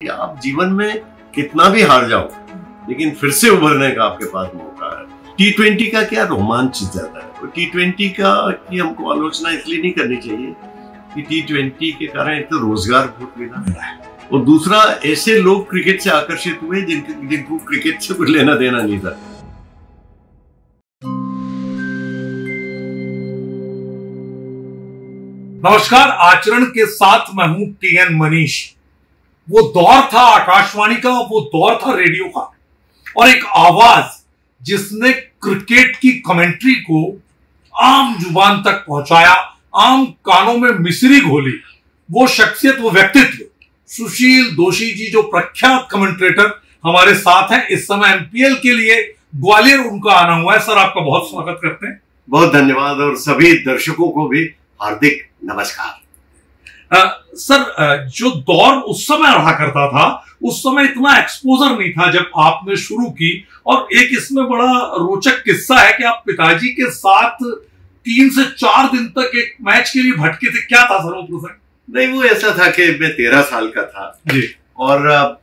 कि आप जीवन में कितना भी हार जाओ लेकिन फिर से उभरने का आपके पास मौका है। T20 का क्या रोमांच ज्यादा है, T20 का की हमको आलोचना इसलिए नहीं करनी चाहिए कि T20 के कारण एक तो रोजगार बहुत मिला और दूसरा ऐसे लोग क्रिकेट से आकर्षित हुए जिनको क्रिकेट से कुछ लेना देना नहीं था। नमस्कार, आचरण के साथ मैं हूं TN मनीष। वो दौर था आकाशवाणी का, वो दौर था रेडियो का, और एक आवाज जिसने क्रिकेट की कमेंट्री को आम जुबान तक पहुंचाया, आम कानों में मिसरी घोली। वो शख्सियत, वो व्यक्तित्व सुशील दोषी जी, जो प्रख्यात कमेंट्रेटर हमारे साथ हैं इस समय MPL के लिए ग्वालियर उनका आना हुआ है। सर, आपका बहुत स्वागत करते हैं। बहुत धन्यवाद और सभी दर्शकों को भी हार्दिक नमस्कार। सर, जो दौर उस समय रहा करता था, उस समय इतना एक्सपोजर नहीं था जब आपने शुरू की। और एक इसमें बड़ा रोचक किस्सा है कि आप पिताजी के साथ 3 से 4 दिन तक एक मैच के लिए भटके थे। क्या था सर वो प्रसंग? नहीं, वो ऐसा था कि मैं 13 साल का था जी, और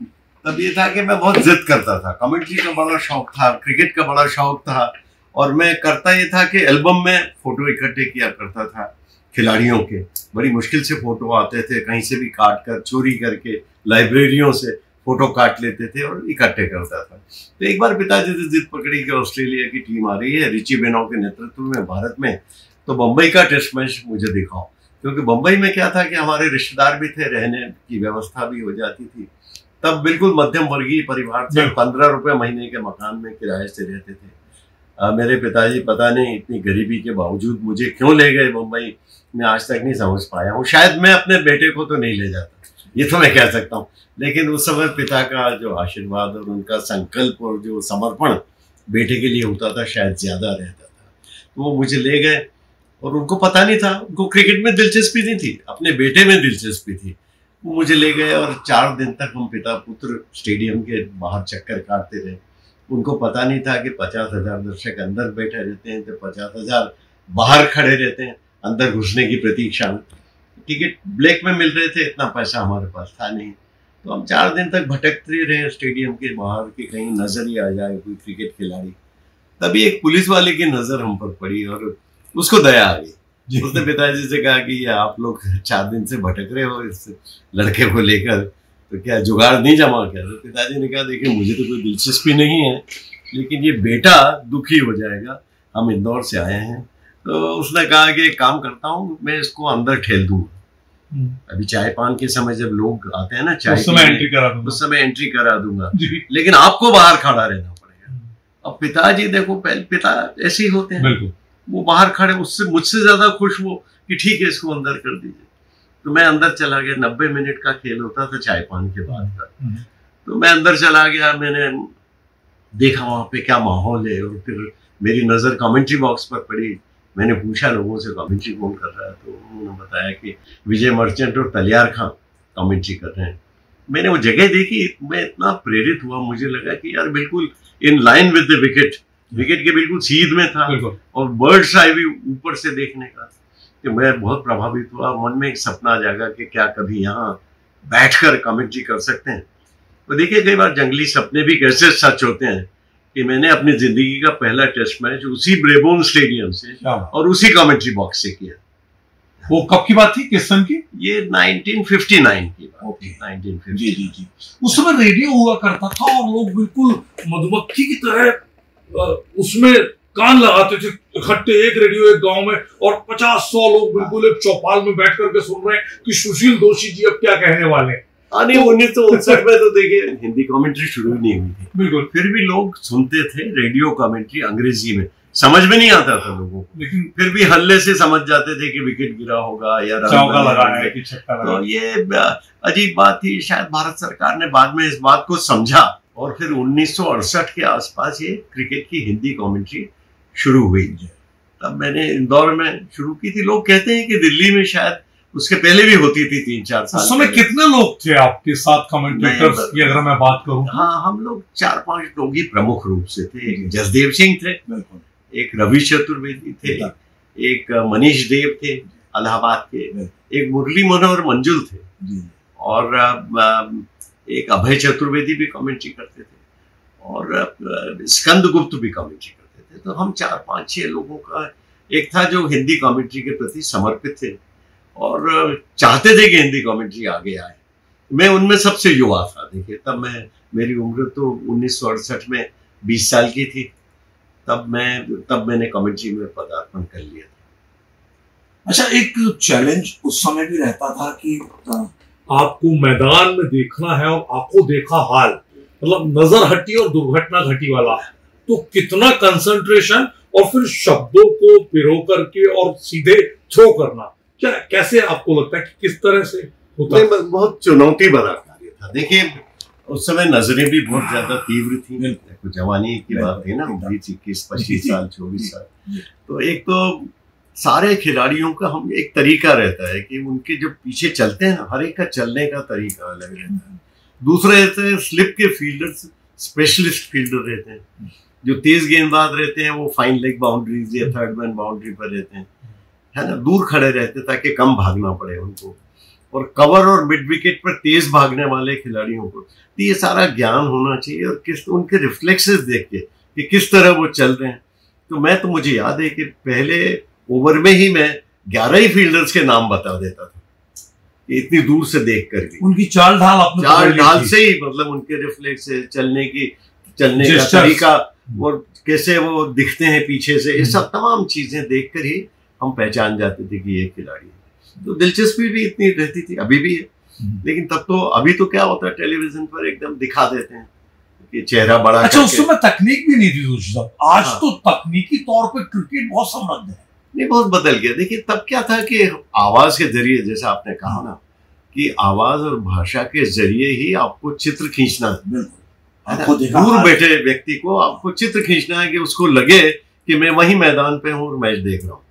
तब ये था कि मैं बहुत जिद करता था। कमेंट्री का बड़ा शौक था, क्रिकेट का बड़ा शौक था, और मैं करता ये था कि एल्बम में फोटो इकट्ठे किया करता था खिलाड़ियों के। बड़ी मुश्किल से फोटो आते थे, कहीं से भी काट कर चोरी करके लाइब्रेरियों से फोटो काट लेते थे और इकट्ठे करता था। तो एक बार पिताजी ने जिद पकड़ी कि ऑस्ट्रेलिया की टीम आ रही है रिची बेनो के नेतृत्व में भारत में, तो बम्बई का टेस्ट मैच मुझे दिखाओ। क्योंकि बम्बई में क्या था कि हमारे रिश्तेदार भी थे, रहने की व्यवस्था भी हो जाती थी। तब बिल्कुल मध्यम वर्गीय परिवार से 15 रुपये महीने के मकान में किराए से रहते थे। मेरे पिताजी पता नहीं इतनी गरीबी के बावजूद मुझे क्यों ले गए मुंबई, मैं आज तक नहीं समझ पाया हूँ। शायद मैं अपने बेटे को तो नहीं ले जाता, ये तो मैं कह सकता हूँ, लेकिन उस समय पिता का जो आशीर्वाद और उनका संकल्प और जो समर्पण बेटे के लिए होता था शायद ज्यादा रहता था। तो वो मुझे ले गए और उनको पता नहीं था, उनको क्रिकेट में दिलचस्पी नहीं थी, अपने बेटे में दिलचस्पी थी। वो मुझे ले गए और 4 दिन तक हम पिता पुत्र स्टेडियम के बाहर चक्कर काटते रहे। उनको पता नहीं था कि 50,000 दर्शक अंदर बैठे रहते हैं तो 50,000 बाहर खड़े रहते हैं अंदर घुसने की प्रतीक्षा में। टिकट ब्लैक में मिल रहे थे, इतना पैसा हमारे पास था नहीं। तो हम 4 दिन तक भटकते रहे स्टेडियम के बाहर कि कहीं नजर ही आ जाए कोई क्रिकेट खिलाड़ी। तभी एक पुलिस वाले की नजर हम पर पड़ी और उसको दया आ गई। उसने पिताजी से कहा कि ये आप लोग 4 दिन से भटक रहे हो इस लड़के को लेकर, तो क्या जुगाड़ नहीं जमा क्या? तो पिताजी ने कहा देखिए मुझे तो कोई दिलचस्पी नहीं है, लेकिन ये बेटा दुखी हो जाएगा, हम इंदौर से आए हैं। तो उसने कहा कि एक काम करता हूँ, मैं इसको अंदर ठेल दूंगा। अभी चाय पान के समय जब लोग आते हैं ना चाय, उस समय एंट्री करा दूंगा, लेकिन आपको बाहर खड़ा रहना पड़ेगा। अब पिताजी देखो, पहले पिता ऐसे ही होते हैं, वो बाहर खड़े, उससे मुझसे ज्यादा खुश वो कि ठीक है इसको अंदर कर दीजिए। तो मैं अंदर चला गया। 90 मिनट का खेल होता था चाय पान के बाद का। तो मैं अंदर चला गया, मैंने देखा वहां पे क्या माहौल है, और फिर मेरी नजर कमेंट्री बॉक्स पर पड़ी। मैंने पूछा लोगों से कमेंट्री कौन कर रहा है, तो उन्होंने बताया कि विजय मर्चेंट और तलियार खां कमेंट्री कर रहे हैं। मैंने वो जगह देखी, मैं इतना प्रेरित हुआ, मुझे लगा कि यार बिल्कुल in line with the wicket, wicket के बिल्कुल सीध में था, और बर्ड्स आई व्यू ऊपर से देखने का, कि मैं बहुत प्रभावित हुआ। मन में एक सपना जागा कि क्या कभी यहाँ बैठकर कमेंट्री कर सकते हैं। तो देखिए कई बार जंगली सपने भी कैसे सच होते हैं कि मैंने अपनी जिंदगी का पहला टेस्ट मैच उसी ब्रेबोर्न स्टेडियम से और उसी कमेंट्री बॉक्स से किया। वो कब की बात थी, किस सन की? ये 1959 की बात थी। 1959। जी। उस समय रेडियो हुआ करता था और लोग बिल्कुल मधुमक्खी की तरह उसमें कान लगाते थे इकट्ठे, एक रेडियो एक गांव में, और 50-100 लोग बिल्कुल एक चौपाल में बैठ करके सुन रहे हैं कि सुशील दोषी जी अब क्या कहने वाले हैं। 1959 में तो देखिए हिंदी कमेंट्री शुरू नहीं हुई थी, बिल्कुल, फिर भी लोग सुनते थे रेडियो कमेंट्री अंग्रेजी में। समझ में नहीं आता था लोगों को, लेकिन फिर भी हल्ले से समझ जाते थे कि विकेट गिरा होगा या चौका लगा है कि छक्का लगा। तो ये अजीब बात थी। शायद भारत सरकार ने बाद में इस बात को समझा और फिर 1968 के आसपास ये क्रिकेट की हिंदी कमेंट्री शुरू हुई। तब मैंने इंदौर में शुरू की थी। लोग कहते हैं कि दिल्ली में शायद उसके पहले भी होती थी 3-4 साल। उस समय कितने लोग थे आपके साथ कमेंटेटर्स की अगर मैं बात करूं? हाँ, हम लोग 4-5 लोग ही प्रमुख रूप से थे। एक जसदेव सिंह थे, एक रवि चतुर्वेदी थे, एक मनीष देव थे इलाहाबाद के, एक मुरली मनोहर मंजुल थे, और एक अभय चतुर्वेदी भी कमेंट्री करते थे, और स्कंद गुप्त भी कमेंट्री करते थे। तो हम 4-5-6 लोगों का एक था जो हिंदी कमेंट्री के प्रति समर्पित थे और चाहते थे कि हिंदी कमेंट्री आगे आए। मैं उनमें सबसे युवा था। देखिए, तब मेरी उम्र तो 1968 में 20 साल की थी। तब मैंने कमेंट्री में पदार्पण कर लिया था। अच्छा, एक चैलेंज उस समय भी रहता था कि आपको मैदान में देखना है और आंखों देखा हाल, मतलब नजर हटी और दुर्घटना घटी वाला, तो कितना कंसंट्रेशन और फिर शब्दों को पिरो करके और सीधे थ्रो करना, क्या कैसे आपको लगता है कि किस तरह से होता है? बहुत चुनौती भरा कार्य था। देखिए, उस समय नजरें भी बहुत ज्यादा तीव्र थी। जवानी की बात है ना, 21-25 साल 24 साल। तो एक तो सारे खिलाड़ियों का हम एक तरीका रहता है कि उनके जब पीछे चलते हैं ना, हर एक का चलने का तरीका अलग रहता है। दूसरे रहते हैं स्लिप के फील्डर्स, स्पेशलिस्ट फील्डर रहते हैं। जो तेज गेंदबाज रहते हैं वो फाइन लेग बाउंड्रीज या थर्ड मैन बाउंड्री पर रहते हैं, है ना, दूर खड़े रहते हैं ताकि कम भागना पड़े उनको। और कवर और मिड विकेट पर तेज भागने वाले खिलाड़ियों को तो ये सारा ज्ञान होना चाहिए, और किस उनके रिफ्लेक्सेस देख के कि किस तरह वो चल रहे हैं। तो मुझे याद है कि पहले ओवर में ही मैं 11 ही फील्डर्स के नाम बता देता था, इतनी दूर से देख कर भी। उनकी चाल ढाल से ही, मतलब उनके रिफ्लेक्स, चलने का तरीका और कैसे वो दिखते हैं पीछे से, ये सब तमाम चीजें देख कर ही हम पहचान जाते थे कि ये खिलाड़ी है। तो दिलचस्पी भी इतनी रहती थी, अभी भी है। लेकिन तब तो, अभी तो क्या होता है, टेलीविजन पर एकदम दिखा देते हैं कि चेहरा बड़ा। अच्छा, उस समय तकनीक भी नहीं थी दोस्त साहब। आज तो तकनीकी तौर पे क्रिकेट बहुत समृद्ध है। नहीं, बहुत बदल गया। देखिए, तब क्या था कि आवाज के जरिए, जैसे आपने कहा ना, कि आवाज और भाषा के जरिए ही आपको चित्र खींचना है। दूर बैठे व्यक्ति को आपको चित्र खींचना है कि उसको लगे कि मैं वही मैदान पे हूँ और मैच देख रहा हूँ।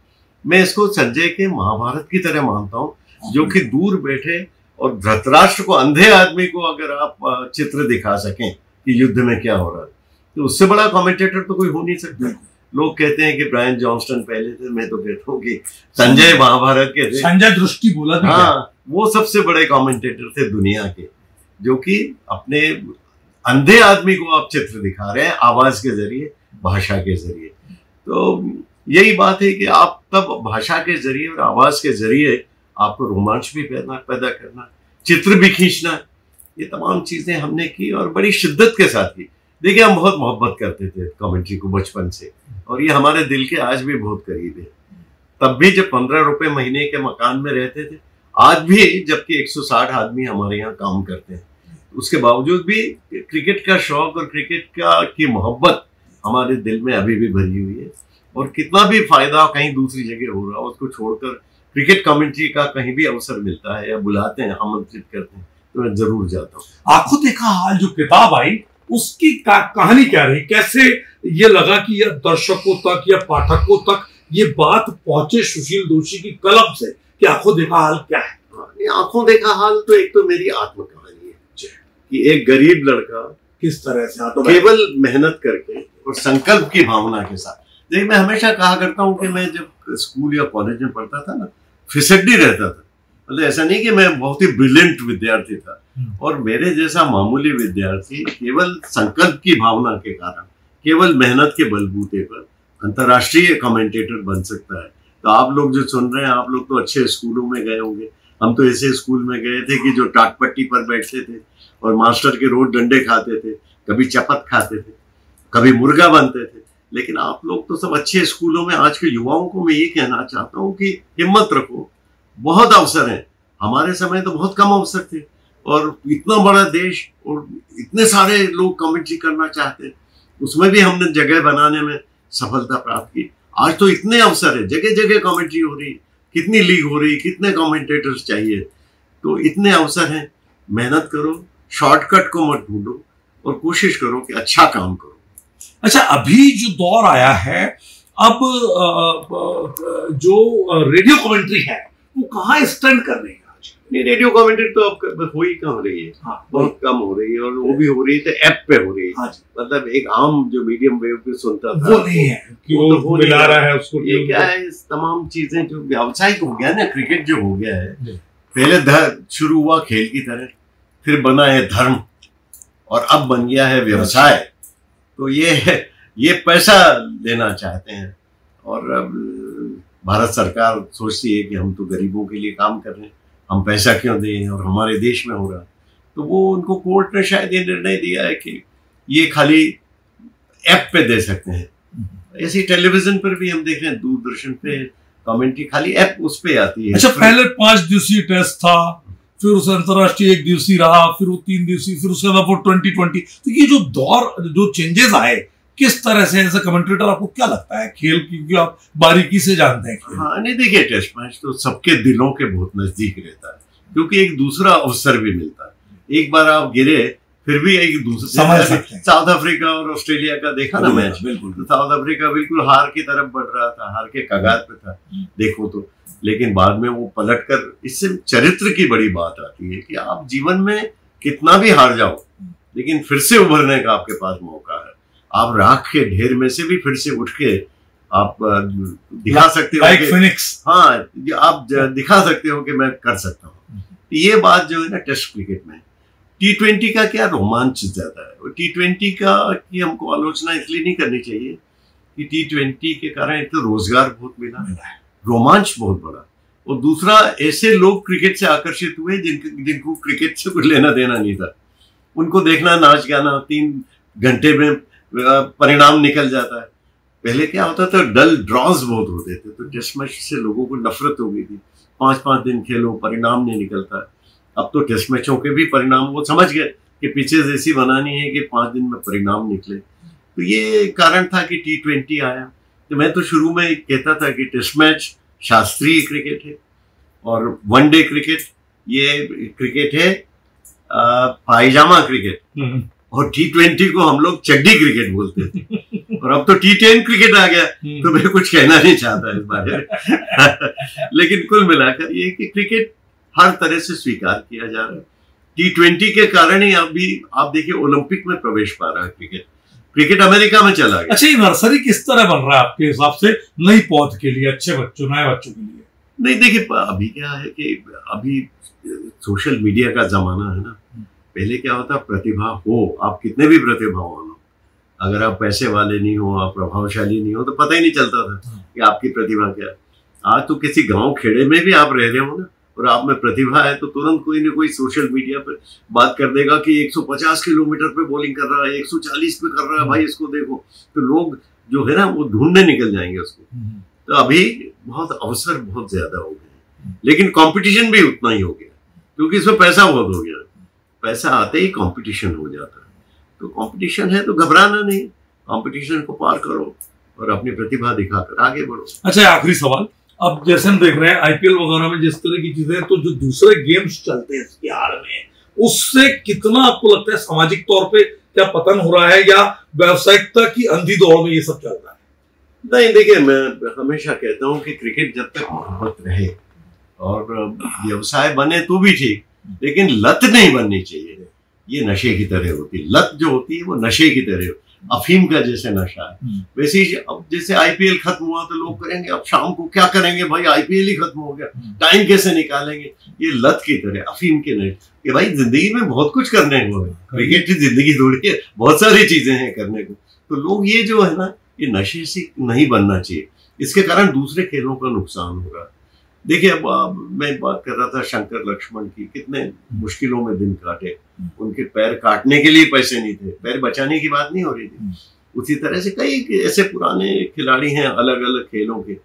मैं इसको संजय के महाभारत की तरह मानता हूँ, जो कि दूर बैठे और धृतराष्ट्र को, अंधे आदमी को अगर आप चित्र दिखा सकें कि युद्ध में क्या हो रहा है, तो उससे बड़ा कमेंटेटर तो कोई हो नहीं सकता। लोग कहते हैं कि ब्रायन जॉनस्टन पहले थे, मैं तो कहता हूँ कि संजय महाभारत के थे। संजय दृष्टि बोला था। हाँ, वो सबसे बड़े कमेंटेटर थे दुनिया के, जो कि अपने अंधे आदमी को आप चित्र दिखा रहे हैं आवाज के जरिए, भाषा के जरिए। तो यही बात है कि आप तब भाषा के जरिए और आवाज के जरिए आपको रोमांच भी पैदा करना, चित्र भी खींचना, ये तमाम चीजें हमने की और बड़ी शिद्दत के साथ की। देखिए, हम बहुत मोहब्बत करते थे कमेंट्री को बचपन से, और ये हमारे दिल के आज भी बहुत करीब है। तब भी जब 15 रुपए महीने के मकान में रहते थे, आज भी जबकि 160 आदमी हमारे यहाँ काम करते हैं, उसके बावजूद भी क्रिकेट का शौक और क्रिकेट की मोहब्बत हमारे दिल में अभी भी भरी हुई है। और कितना भी फायदा कहीं दूसरी जगह हो रहा हो, उसको छोड़कर क्रिकेट कमेंट्री का कहीं भी अवसर मिलता है या बुलाते हैं, आमंत्रित करते हैं, तो मैं जरूर जाता हूँ। आंखों देखा हाल जो किताब आई, उसकी कहानी क्या रही? कैसे ये लगा कि यह दर्शकों तक या पाठकों तक ये बात पहुंचे सुशील दोषी की कलम से कि आंखों देखा हाल क्या है? आंखों देखा हाल तो एक तो मेरी आत्मकहानी है कि एक गरीब लड़का किस तरह से केवल मेहनत करके और संकल्प की भावना के साथ। देखिए, मैं हमेशा कहा करता हूँ कि मैं जब स्कूल या कॉलेज में पढ़ता था ना, फिसड्डी रहता था। मतलब ऐसा नहीं कि मैं बहुत ही ब्रिलियंट विद्यार्थी था, और मेरे जैसा मामूली विद्यार्थी केवल संकल्प की भावना के कारण, केवल मेहनत के बलबूते पर अंतर्राष्ट्रीय कमेंटेटर बन सकता है। तो आप लोग जो सुन रहे हैं, आप लोग तो अच्छे स्कूलों में गए होंगे। हम तो ऐसे स्कूल में गए थे कि जो टाटपट्टी पर बैठते थे और मास्टर के रोज डंडे खाते थे, कभी चपत खाते थे, कभी मुर्गा बनते थे। लेकिन आप लोग तो सब अच्छे स्कूलों में। आज के युवाओं को मैं ये कहना चाहता हूँ कि हिम्मत रखो, बहुत अवसर है। हमारे समय तो बहुत कम अवसर थे, और इतना बड़ा देश और इतने सारे लोग कमेंट्री करना चाहते हैं, उसमें भी हमने जगह बनाने में सफलता प्राप्त की। आज तो इतने अवसर है, जगह जगह कमेंट्री हो रही, कितनी लीग हो रही, कितने कमेंटेटर्स चाहिए। तो इतने अवसर हैं, मेहनत करो, शॉर्टकट को मत ढूंढो और कोशिश करो कि अच्छा काम करो। अच्छा, अभी जो दौर आया है, अब जो रेडियो कमेंट्री है वो कहाँ स्टैंड कर रही है? नहीं, रेडियो कमेंट्री तो अब हो ही कहाँ रही है। हाँ, बहुत कम हो रही है, और वो भी हो रही है तो ऐप पे हो रही है। हाँ, मतलब एक आम जो मीडियम वेव पे सुनता था, वो नहीं है कि वो मिला रहा है उसको। ये क्या है, इस तमाम चीजें जो व्यावसायिक हो गया ना, क्रिकेट जो हो गया है, पहले शुरू हुआ खेल की तरह, फिर बना है धर्म, और अब बन गया है व्यवसाय। तो ये पैसा लेना चाहते हैं, और अब भारत सरकार सोचती है कि हम तो गरीबों के लिए काम कर रहे हैं, हम पैसा क्यों दें, और हमारे देश में हो रहा। तो वो उनको कोर्ट ने शायद ये निर्णय दिया है कि ये खाली ऐप पे दे सकते हैं। ऐसे टेलीविजन पर भी हम देख रहे हैं, दूरदर्शन पे कमेंट्री खाली ऐप उस पे आती है। अच्छा, पहले 5 दिवसीय टेस्ट था, फिर उसे अंतरराष्ट्रीय 1 दिवसीय रहा, फिर वो 3 दिवसीय, फिर उसके बाद वो 2020। तो ये जो दौर, जो चेंजेस आए, किस तरह से एज ए कमेंटेटर आपको क्या लगता है खेल, क्योंकि आप बारीकी से जानते हैं खेल? हाँ, नहीं देखिए, टेस्ट मैच तो सबके दिलों के बहुत नजदीक रहता है, क्योंकि एक दूसरा अवसर भी मिलता है। एक बार आप गिरे, फिर भी एक दूसरे साउथ अफ्रीका और ऑस्ट्रेलिया का देखा ना मैच, बिल्कुल तो साउथ अफ्रीका बिल्कुल हार की तरफ बढ़ रहा था, हार के कगार पे था देखो तो, लेकिन बाद में वो पलटकर, इससे चरित्र की बड़ी बात आती है कि आप जीवन में कितना भी हार जाओ, लेकिन फिर से उभरने का आपके पास मौका है। आप राख के ढेर में से भी फिर से उठ के आप दिखा सकते हो कि फिनिक्स, हाँ, आप दिखा सकते हो कि मैं कर सकता हूँ। ये बात जो है ना टेस्ट क्रिकेट में, T20 का क्या रोमांच ज्यादा है। और T20 का की हमको आलोचना इसलिए नहीं करनी चाहिए कि T20 के कारण एक तो रोजगार बहुत मिला, रोमांच बहुत बड़ा, और दूसरा ऐसे लोग क्रिकेट से आकर्षित हुए जिनको क्रिकेट से कुछ लेना देना नहीं था। उनको देखना, नाच गाना, 3 घंटे में परिणाम निकल जाता है। पहले क्या होता था, डल ड्रॉज बहुत होते थे, तो टेस्ट मैच से लोगों को नफरत हो गई थी। 5-5 दिन खेलो, परिणाम नहीं निकलता। अब तो टेस्ट मैचों के भी परिणाम वो समझ गए कि पिचेस ऐसी बनानी है कि 5 दिन में परिणाम निकले। तो ये कारण था कि T20 आया। तो मैं तो शुरू में कहता था कि टेस्ट मैच शास्त्रीय क्रिकेट है, और वनडे क्रिकेट ये क्रिकेट है पायजामा क्रिकेट, और T20 को हम लोग चड्डी क्रिकेट बोलते थे। और अब तो T10 क्रिकेट आ गया, तो मैं कुछ कहना नहीं चाहता इस बारे में। लेकिन कुल मिलाकर ये कि क्रिकेट हर तरह से स्वीकार किया जा रहा है। T20 के कारण ही अभी आप देखिए ओलंपिक में प्रवेश पा रहा है क्रिकेट अमेरिका में चला गया। अच्छा, ये नर्सरी किस तरह बन रहा है आपके हिसाब से नई पौध के लिए, अच्छे बच्चों, नए बच्चों के लिए? नहीं देखिए, अभी क्या है कि अभी सोशल मीडिया का जमाना है ना। पहले क्या होता, प्रतिभा हो, आप कितने भी प्रतिभावान हो, अगर आप पैसे वाले नहीं हो, आप प्रभावशाली नहीं हो, तो पता ही नहीं चलता था कि आपकी प्रतिभा क्या है। आज तो किसी गांव खेड़े में भी आप रह रहे हो ना, और आप में प्रतिभा है, तो तुरंत कोई ना कोई सोशल मीडिया पर बात कर देगा कि 150 किलोमीटर पे बॉलिंग कर रहा है, 140 पे कर रहा है, भाई इसको देखो। तो लोग जो है ना वो ढूंढने निकल जाएंगे उसको। तो अभी बहुत अवसर बहुत ज्यादा हो गए, लेकिन कंपटीशन भी उतना ही हो गया, क्योंकि इसमें पैसा बहुत हो गया। पैसा आते ही कंपटीशन हो जाता है। तो कंपटीशन है तो घबराना नहीं, कंपटीशन को पार करो और अपनी प्रतिभा दिखाकर आगे बढ़ो। अच्छा, आखिरी सवाल, अब जैसे हम देख रहे हैं IPL वगैरह में जिस तरह की चीजें, तो जो दूसरे गेम्स चलते हैं इसकी आड़ में, उससे कितना आपको लगता है सामाजिक तौर पे क्या पतन हो रहा है, या व्यावसायिकता की अंधी दौड़ में ये सब चल रहा है? नहीं देखिए, मैं हमेशा कहता हूँ कि क्रिकेट जब तक मोहब्बत रहे और व्यवसाय बने तो भी ठीक, लेकिन लत नहीं बननी चाहिए। ये नशे की तरह होती है, लत जो होती है वो नशे की तरह, अफीम का जैसे नशा है। वैसे ही अब जैसे IPL खत्म हुआ तो लोग करेंगे अब शाम को क्या करेंगे भाई, IPL ही खत्म हो गया, टाइम कैसे निकालेंगे। ये लत की तरह, अफीम के नहीं कि भाई जिंदगी में बहुत कुछ करने को है, क्रिकेट की जिंदगी थोड़ी है, बहुत सारी चीजें हैं करने को। तो लोग ये जो है ना, ये नशे से नहीं बनना चाहिए। इसके कारण दूसरे खेलों का नुकसान हो रहा है। देखिए, अब मैं बात कर रहा था शंकर लक्ष्मण की, कितने मुश्किलों में दिन काटे, उनके पैर काटने के लिए पैसे नहीं थे, पैर बचाने की बात नहीं हो रही थी। उसी तरह से कई ऐसे पुराने खिलाड़ी हैं अलग अलग खेलों के,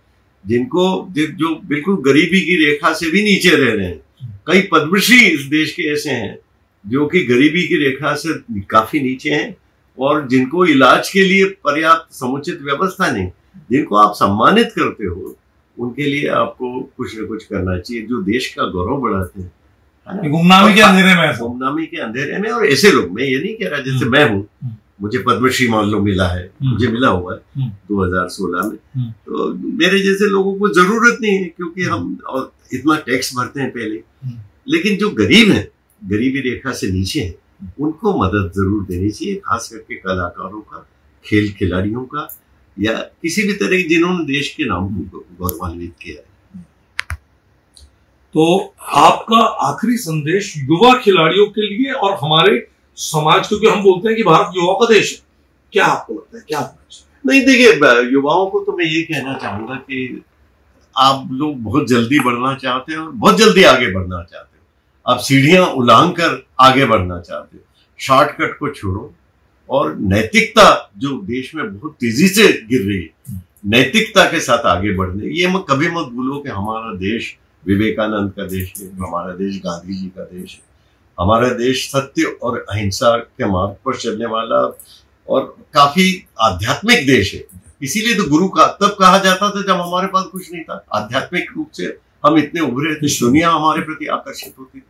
जिनको जो बिल्कुल गरीबी की रेखा से भी नीचे रह रहे हैं। कई पद्मश्री इस देश के ऐसे हैं जो कि गरीबी की रेखा से काफी नीचे हैं, और जिनको इलाज के लिए पर्याप्त समुचित व्यवस्था नहीं, जिनको आप सम्मानित करते हो, उनके लिए आपको कुछ न कुछ करना चाहिए, जो देश का गौरव बढ़ाते हैं। गुमनामी के अंधेरे में, गुमनामी के अंधेरे में। और ऐसे लोग, मैं ये नहीं कह रहा जैसे मैं हूँ, मुझे पद्मश्री मान लो मिला है, मुझे मिला हुआ है 2016 में, तो मेरे जैसे लोगों को जरूरत नहीं है, क्योंकि हम और इतना टैक्स भरते हैं पहले। लेकिन जो गरीब हैं, गरीबी रेखा से नीचे हैं, उनको मदद जरूर देनी चाहिए, खास करके कलाकारों का, खेल खिलाड़ियों का, या किसी भी तरह जिन्होंने देश के नाम को गौरवान्वित किया है। तो आपका आखिरी संदेश युवा खिलाड़ियों के लिए और हमारे समाज, क्योंकि हम बोलते हैं कि भारत युवाओं का देश है, क्या आपको लगता है, क्या नहीं? देखिए, युवाओं को तो मैं ये कहना चाहूंगा कि आप लोग बहुत जल्दी बढ़ना चाहते हो और बहुत जल्दी आगे बढ़ना चाहते हो। आप सीढ़ियां उलांघ कर आगे बढ़ना चाहते हो, शॉर्टकट को छोड़ो और नैतिकता जो देश में बहुत तेजी से गिर रही है, नैतिकता के साथ आगे बढ़ने, ये मत कभी मत भूलो कि हमारा देश विवेकानंद का देश है, हमारा देश गांधी जी का देश है, हमारा देश सत्य और अहिंसा के मार्ग पर चलने वाला और काफी आध्यात्मिक देश है। इसीलिए तो गुरु का तब कहा जाता था जब हमारे पास कुछ नहीं था। आध्यात्मिक रूप से हम इतने उभरे थे, दुनिया हमारे प्रति आकर्षित होती थी।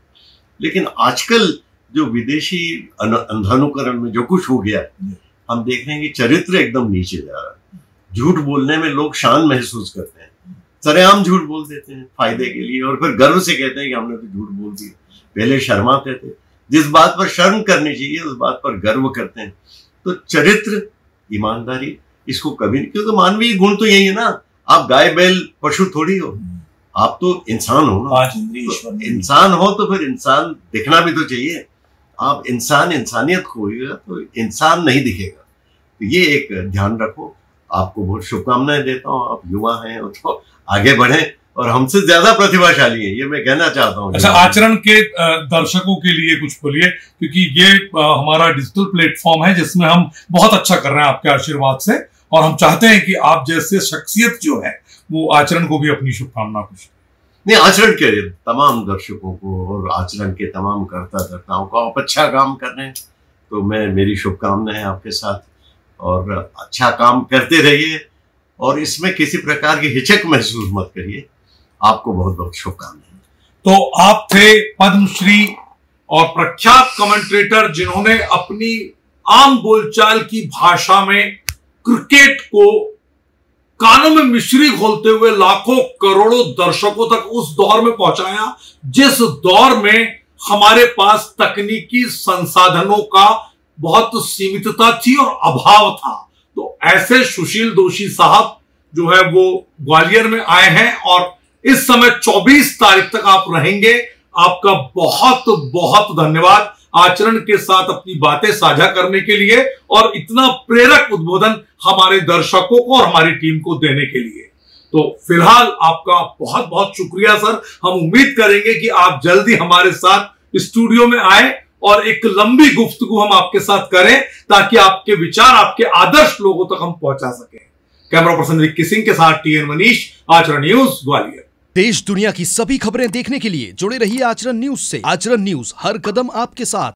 लेकिन आजकल जो विदेशी अंधानुकरण में जो कुछ हो गया, हम देख रहे हैं कि चरित्र एकदम नीचे जा रहा है। झूठ बोलने में लोग शान महसूस करते हैं, सरेआम झूठ बोल देते हैं फायदे के लिए और फिर गर्व से कहते हैं कि हमने तो झूठ बोल दिया। पहले शर्माते थे, जिस बात पर शर्म करनी चाहिए उस बात पर गर्व करते हैं। तो चरित्र, ईमानदारी, इसको कभी नहीं, क्योंकि मानवीय गुण तो यही है ना। आप गाय बैल पशु थोड़ी हो, आप तो इंसान हो ना। तो इंसान हो तो फिर इंसान दिखना भी तो चाहिए। आप इंसानियत खोएगा तो इंसान नहीं दिखेगा। तो ये एक ध्यान रखो। आपको बहुत शुभकामनाएं देता हूँ। आप युवा हैं तो आगे बढ़ें और हमसे ज्यादा प्रतिभाशाली हैं, ये मैं कहना चाहता हूँ। अच्छा, आचरण के दर्शकों के लिए कुछ बोलिए, क्योंकि ये हमारा डिजिटल प्लेटफॉर्म है जिसमें हम बहुत अच्छा कर रहे हैं आपके आशीर्वाद से, और हम चाहते हैं कि आप जैसे शख्सियत जो है वो आचरण को भी अपनी शुभकामना कुछ नहीं। आचरण के तमाम दर्शकों को और आचरण के तमाम कर्ताओं को, आप अच्छा काम कर रहे हैं तो मेरी शुभकामनाएं आपके साथ, और अच्छा काम करते रहिए और इसमें किसी प्रकार की हिचक महसूस मत करिए। आपको बहुत बहुत शुभकामनाएं। तो आप थे पद्मश्री और प्रख्यात कमेंटेटर जिन्होंने अपनी आम बोलचाल की भाषा में क्रिकेट को कानों में मिश्री घोलते हुए लाखों करोड़ों दर्शकों तक उस दौर में पहुंचाया जिस दौर में हमारे पास तकनीकी संसाधनों का बहुत सीमितता थी और अभाव था। तो ऐसे सुशील दोषी साहब जो है वो ग्वालियर में आए हैं और इस समय 24 तारीख तक आप रहेंगे। आपका बहुत बहुत धन्यवाद आचरण के साथ अपनी बातें साझा करने के लिए और इतना प्रेरक उद्बोधन हमारे दर्शकों को और हमारी टीम को देने के लिए। तो फिलहाल आपका बहुत बहुत शुक्रिया सर। हम उम्मीद करेंगे कि आप जल्दी हमारे साथ स्टूडियो में आए और एक लंबी गुफ्तगू हम आपके साथ करें ताकि आपके विचार, आपके आदर्श लोगों तक हम पहुंचा सकें। कैमरा पर्सन रिक्की सिंह के साथ टीएन मनीष, आचरण न्यूज ग्वालियर। देश दुनिया की सभी खबरें देखने के लिए जुड़े रहिए आचरण न्यूज से। आचरण न्यूज, हर कदम आपके साथ।